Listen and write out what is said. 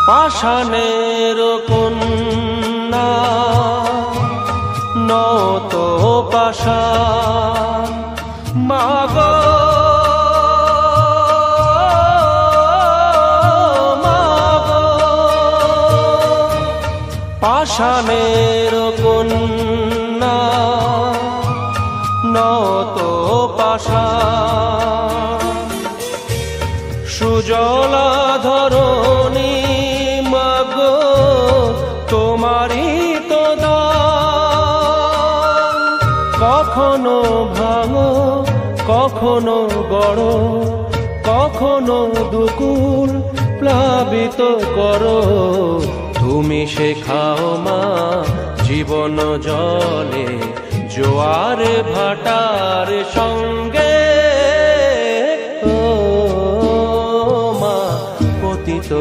পাষাণের কন্যা নত পাষাণ মাগো মাগো পাষাণের কন্যা নত পাষাণ সুজলা ধরণী মাগো তোমারই তো দান কখনো ভাঙো কখনো গড় কখনো দুকুল প্লাবিত করো তুমি শেখাও মা জীবন জলে জোয়ারে ভাটার সঙ্গে পতিত